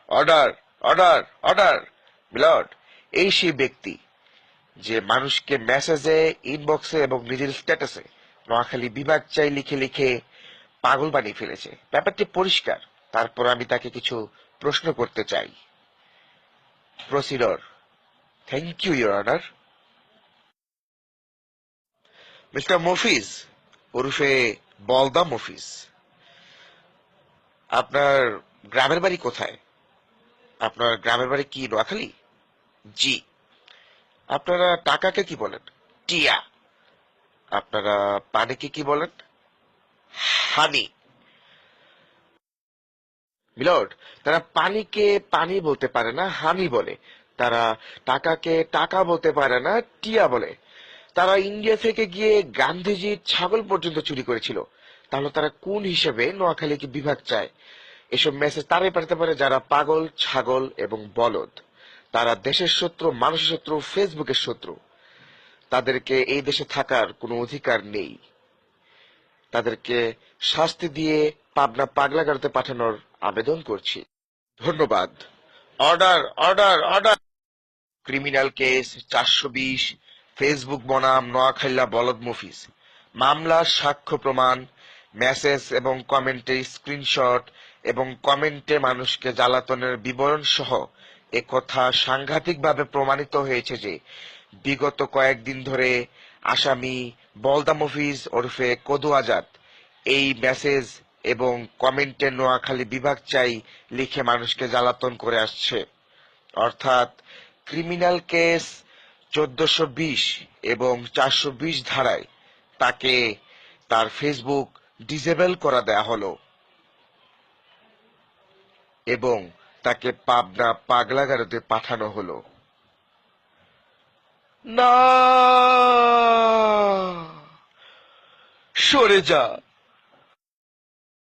Order, order, order. Milord, এই সেই ব্যক্তি যে মানুষকে মেসেজে, ইনবক্সে এবং নিজের স্ট্যাটাসে নোয়াখালী বিভাগ চাই লিখে লিখে পাগল বানিয়ে ফেলেছে। ব্যাপারটি পরিষ্কার। তারপর আমি তাকে কিছু প্রশ্ন করতে চাই। প্রসিডর। Thank you, your honour. Mister Mofiz, ওরফে বলদা মফিজ, আপনার গ্রামের বাড়ি কোথায়? আপনার গ্রামের বাড়ি কি নোয়াখালী? জি। আপনারা টাকাকে কি বলেন? টিয়া। আপনারা পানিকে কি বলেন? হানি। মিলর্ড, তারা পানিকে পানি বলতে পারে না, হানি বলে। তারা টাকাকে টাকা বলতে পারে না, টিয়া বলে। তারা ইন্ডিয়া থেকে গিয়ে গান্ধীজির ছাগল পর্যন্ত চুরি করেছিল। তাহলে তারা কোন হিসেবে নোয়াখালীকে বিভাগ চায়? এসব মেসেজ তারাই পাঠাতে পারে যারা পাগল, ছাগল এবং বলদ। তারা দেশের শত্রু, মানুষের শত্রু, ফেসবুকের শত্রু। তাদেরকে এই দেশে থাকার কোনো অধিকার নেই। তাদেরকে শাস্তি দিয়ে পাবনা পাগলাগারদে পাঠানোর আবেদন করছি। ধন্যবাদ। Order, order, order. Criminal case 420, Facebook বনাম নোয়াখাইলা বলদ মফিজ। মামলার সাক্ষ্য প্রমাণ, মেসেজ এবং কমেন্টের স্ক্রিনশট এবং কমেন্টে মানুষকে জ্বালাতনের বিবরণ সহ একথা সাংঘাতিকভাবে প্রমাণিত হয়েছে যে বিগত কয়েকদিন ধরে আসামি বলদা মফিজ ওরফে কদু আজাদ এই মেসেজ এবং কমেন্টে নোয়াখালী বিভাগ চাই লিখে মানুষকে জ্বালাতন করে আসছে। অর্থাৎ ক্রিমিনাল কেস 1420 এবং 420 ধারায় তাকে তার ফেসবুক ডিসেবল করা দেয়া হলো এবং তাকে পাবনা পাগলাগারদে পাঠানো হলো। না, সরে যা।